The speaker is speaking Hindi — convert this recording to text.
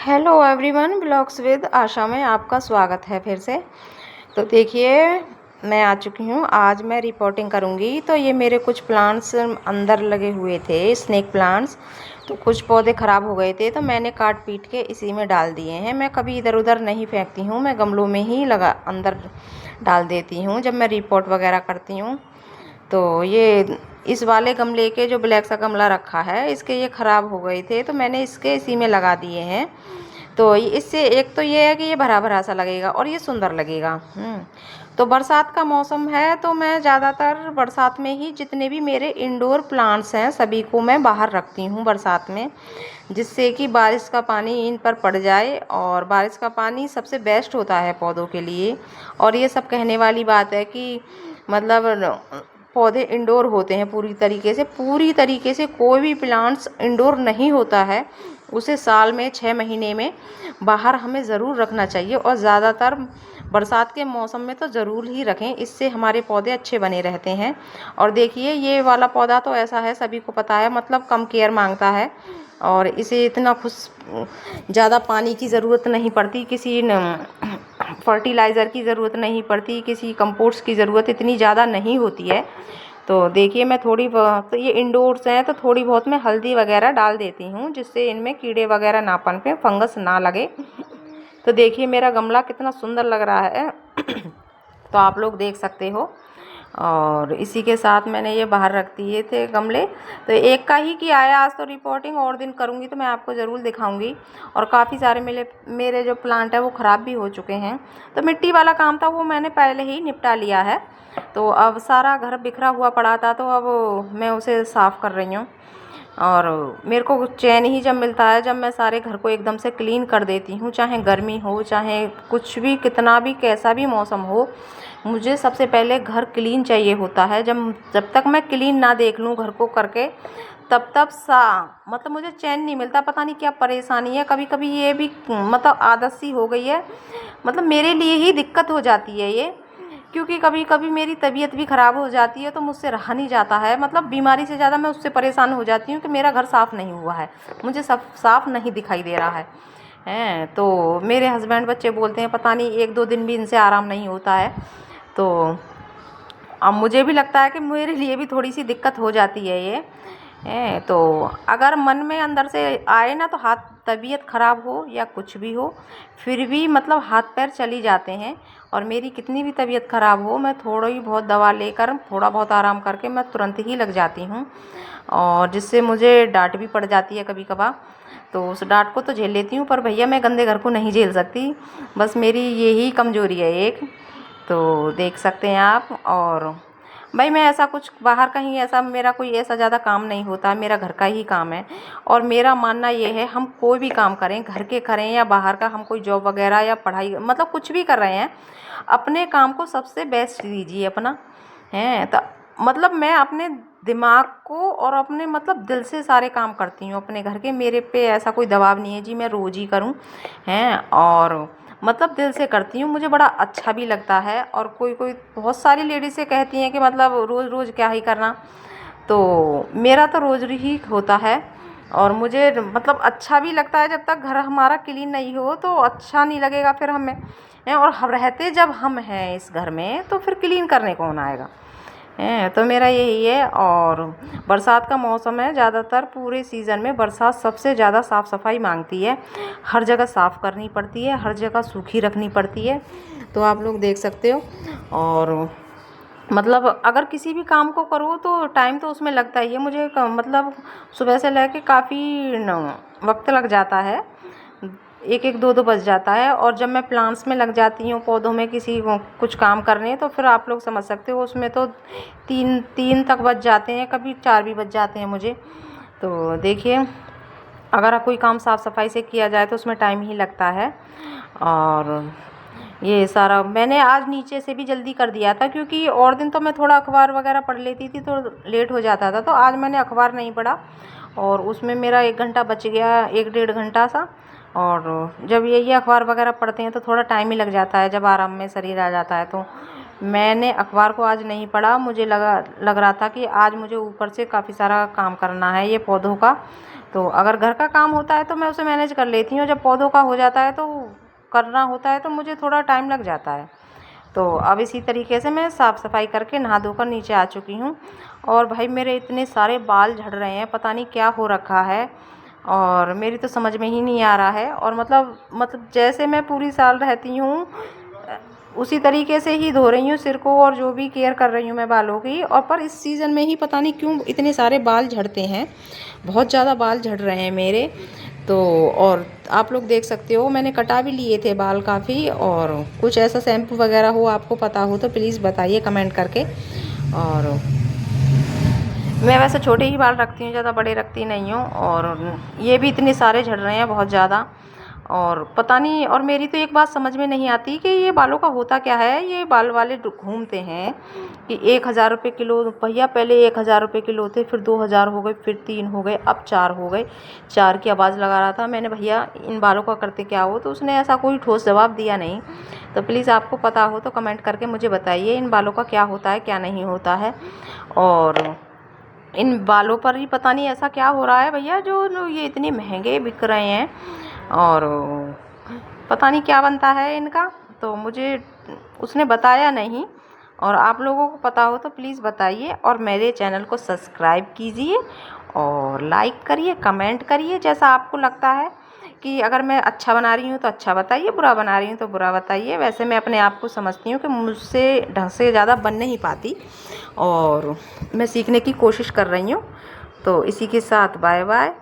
हेलो एवरीवन, ब्लॉग्स विद आशा में आपका स्वागत है फिर से। तो देखिए, मैं आ चुकी हूँ। आज मैं रिपोर्टिंग करूँगी। तो ये मेरे कुछ प्लांट्स अंदर लगे हुए थे, स्नेक प्लांट्स। तो कुछ पौधे ख़राब हो गए थे, तो मैंने काट पीट के इसी में डाल दिए हैं। मैं कभी इधर उधर नहीं फेंकती हूँ, मैं गमलों में ही अंदर डाल देती हूँ जब मैं रिपोर्ट वगैरह करती हूँ। तो ये इस वाले गमले के जो ब्लैक सा गमला रखा है, इसके ये ख़राब हो गए थे, तो मैंने इसके इसी में लगा दिए हैं। तो इससे एक तो ये है कि ये भरा भरा सा लगेगा और ये सुंदर लगेगा। तो बरसात का मौसम है, तो मैं ज़्यादातर बरसात में ही जितने भी मेरे इंडोर प्लांट्स हैं सभी को मैं बाहर रखती हूँ बरसात में, जिससे कि बारिश का पानी इन पर पड़ जाए। और बारिश का पानी सबसे बेस्ट होता है पौधों के लिए। और ये सब कहने वाली बात है कि मतलब पौधे इंडोर होते हैं पूरी तरीके से कोई भी प्लांट्स इंडोर नहीं होता है। उसे साल में 6 महीने में बाहर हमें ज़रूर रखना चाहिए, और ज़्यादातर बरसात के मौसम में तो ज़रूर ही रखें, इससे हमारे पौधे अच्छे बने रहते हैं। और देखिए, ये वाला पौधा तो ऐसा है, सभी को पता है, मतलब कम केयर मांगता है। और इसे इतना ज़्यादा पानी की ज़रूरत नहीं पड़ती, किसी फर्टिलाइज़र की ज़रूरत नहीं पड़ती, किसी कंपोस्ट की ज़रूरत इतनी ज़्यादा नहीं होती है। तो देखिए, मैं थोड़ी बहुत, तो ये इंडोर्स हैं, तो थोड़ी बहुत मैं हल्दी वगैरह डाल देती हूँ, जिससे इनमें कीड़े वगैरह ना पनपे, फंगस ना लगे। तो देखिए, मेरा गमला कितना सुंदर लग रहा है। तो आप लोग देख सकते हो। और इसी के साथ मैंने ये बाहर रख दिए थे गमले। तो एक का ही किया है आज, तो रिपोर्टिंग और दिन करूँगी तो मैं आपको ज़रूर दिखाऊंगी। और काफ़ी सारे मेरे जो प्लांट है वो ख़राब भी हो चुके हैं। तो मिट्टी वाला काम था वो मैंने पहले ही निपटा लिया है। तो अब सारा घर बिखरा हुआ पड़ा था, तो अब मैं उसे साफ़ कर रही हूँ। और मेरे को चैन ही जब मिलता है जब मैं सारे घर को एकदम से क्लीन कर देती हूँ, चाहे गर्मी हो, चाहे कुछ भी, कितना भी, कैसा भी मौसम हो, मुझे सबसे पहले घर क्लीन चाहिए होता है। जब तक मैं क्लीन ना देख लूँ घर को करके, तब तब मतलब मुझे चैन नहीं मिलता। पता नहीं क्या परेशानी है, कभी कभी ये भी मतलब आदत सी हो गई है, मतलब मेरे लिए ही दिक्कत हो जाती है ये। क्योंकि कभी कभी मेरी तबीयत भी ख़राब हो जाती है, तो मुझसे रहा नहीं जाता है। मतलब बीमारी से ज़्यादा मैं उससे परेशान हो जाती हूँ कि मेरा घर साफ़ नहीं हुआ है, मुझे सब साफ़ नहीं दिखाई दे रहा है। हैं, तो मेरे हस्बैंड बच्चे बोलते हैं पता नहीं 1-2 दिन भी इनसे आराम नहीं होता है। तो अब मुझे भी लगता है कि मेरे लिए भी थोड़ी सी दिक्कत हो जाती है ये। तो अगर मन में अंदर से आए ना, तो हाथ, तबीयत ख़राब हो या कुछ भी हो, फिर भी मतलब हाथ पैर चली जाते हैं। और मेरी कितनी भी तबीयत ख़राब हो, मैं थोड़ी बहुत दवा लेकर, थोड़ा बहुत आराम करके मैं तुरंत ही लग जाती हूँ। और जिससे मुझे डांट भी पड़ जाती है कभी कभार, तो उस डांट को तो झेल लेती हूँ, पर भैया मैं गंदे घर को नहीं झेल सकती। बस मेरी यही कमज़ोरी है एक। तो देख सकते हैं आप। और भाई, मैं ऐसा कुछ बाहर कहीं ऐसा मेरा कोई ऐसा ज़्यादा काम नहीं होता, मेरा घर का ही काम है। और मेरा मानना ये है, हम कोई भी काम करें, घर के करें या बाहर का, हम कोई जॉब वगैरह या पढ़ाई, मतलब कुछ भी कर रहे हैं, अपने काम को सबसे बेस्ट दीजिए अपना। है तो मतलब मैं अपने दिमाग को और अपने मतलब दिल से सारे काम करती हूँ अपने घर के। मेरे पे ऐसा कोई दबाव नहीं है जी मैं रोज़ ही करूँ, हैं, और मतलब दिल से करती हूँ, मुझे बड़ा अच्छा भी लगता है। और कोई कोई बहुत सारी लेडीज़ें कहती हैं कि मतलब रोज़ रोज़ क्या ही करना, तो मेरा तो रोज़ ही होता है। और मुझे मतलब अच्छा भी लगता है। जब तक घर हमारा क्लीन नहीं हो तो अच्छा नहीं लगेगा फिर हमें, और हम रहते जब हम हैं इस घर में, तो फिर क्लीन करने कौन आएगा। तो मेरा यही है। और बरसात का मौसम है, ज़्यादातर पूरे सीज़न में बरसात सबसे ज़्यादा साफ़ सफाई मांगती है। हर जगह साफ़ करनी पड़ती है, हर जगह सूखी रखनी पड़ती है। तो आप लोग देख सकते हो। और मतलब अगर किसी भी काम को करो तो टाइम तो उसमें लगता ही है। मुझे मतलब सुबह से लेके काफ़ी वक्त लग जाता है, 1-1 2-2 बज जाता है। और जब मैं प्लांट्स में लग जाती हूँ, पौधों में किसी कुछ काम करने, तो फिर आप लोग समझ सकते हो उसमें तो 3 तक बज जाते हैं, कभी 4 भी बज जाते हैं मुझे। तो देखिए, अगर कोई काम साफ़ सफाई से किया जाए तो उसमें टाइम ही लगता है। और ये सारा मैंने आज नीचे से भी जल्दी कर दिया था, क्योंकि और दिन तो मैं थोड़ा अखबार वगैरह पढ़ लेती थी तो लेट हो जाता था। तो आज मैंने अखबार नहीं पढ़ा, और उसमें मेरा 1 घंटा बच गया, 1-1.5 घंटा सा। और जब ये अखबार वगैरह पढ़ते हैं तो थोड़ा टाइम ही लग जाता है, जब आराम में शरीर आ जाता है तो मैंने अखबार को आज नहीं पढ़ा, मुझे लग रहा था कि आज मुझे ऊपर से काफ़ी सारा काम करना है ये पौधों का। तो अगर घर का काम होता है तो मैं उसे मैनेज कर लेती हूँ, जब पौधों का हो जाता है तो करना होता है तो मुझे थोड़ा टाइम लग जाता है। तो अब इसी तरीके से मैं साफ़ सफाई करके नहा धोकर नीचे आ चुकी हूँ। और भाई मेरे इतने सारे बाल झड़ रहे हैं, पता नहीं क्या हो रखा है और मेरी तो समझ में ही नहीं आ रहा है। और मतलब जैसे मैं पूरी साल रहती हूँ उसी तरीके से ही धो रही हूँ सिर को और जो भी केयर कर रही हूँ मैं बालों की। और पर इस सीज़न में ही पता नहीं क्यों इतने सारे बाल झड़ते हैं, बहुत ज़्यादा बाल झड़ रहे हैं मेरे। तो और आप लोग देख सकते हो मैंने कटा भी लिए थे बाल काफ़ी। और कुछ ऐसा शैम्पू वगैरह हो आपको पता हो तो प्लीज़ बताइए कमेंट करके। और मैं वैसे छोटे ही बाल रखती हूँ, ज़्यादा बड़े रखती नहीं हूँ। और ये भी इतने सारे झड़ रहे हैं बहुत ज़्यादा, और पता नहीं। और मेरी तो एक बात समझ में नहीं आती कि ये बालों का होता क्या है। ये बाल वाले घूमते हैं कि 1,000 रुपये किलो, भैया पहले 1,000 रुपये किलो थे, फिर 2,000 हो गए, फिर 3 हो गए, अब 4 हो गए। 4 की आवाज़ लगा रहा था मैंने, भैया इन बालों का करते क्या हो, तो उसने ऐसा कोई ठोस जवाब दिया नहीं। तो प्लीज़ आपको पता हो तो कमेंट करके मुझे बताइए इन बालों का क्या होता है क्या नहीं होता है। और इन बालों पर ही पता नहीं ऐसा क्या हो रहा है भैया, जो ये इतने महंगे बिक रहे हैं और पता नहीं क्या बनता है इनका, तो मुझे उसने बताया नहीं। और आप लोगों को पता हो तो प्लीज़ बताइए और मेरे चैनल को सब्सक्राइब कीजिए और लाइक करिए, कमेंट करिए जैसा आपको लगता है कि अगर मैं अच्छा बना रही हूँ तो अच्छा बताइए, बुरा बना रही हूँ तो बुरा बताइए। वैसे मैं अपने आप को समझती हूँ कि मुझसे ढंग से ज़्यादा बन नहीं पाती और मैं सीखने की कोशिश कर रही हूँ। तो इसी के साथ बाय बाय।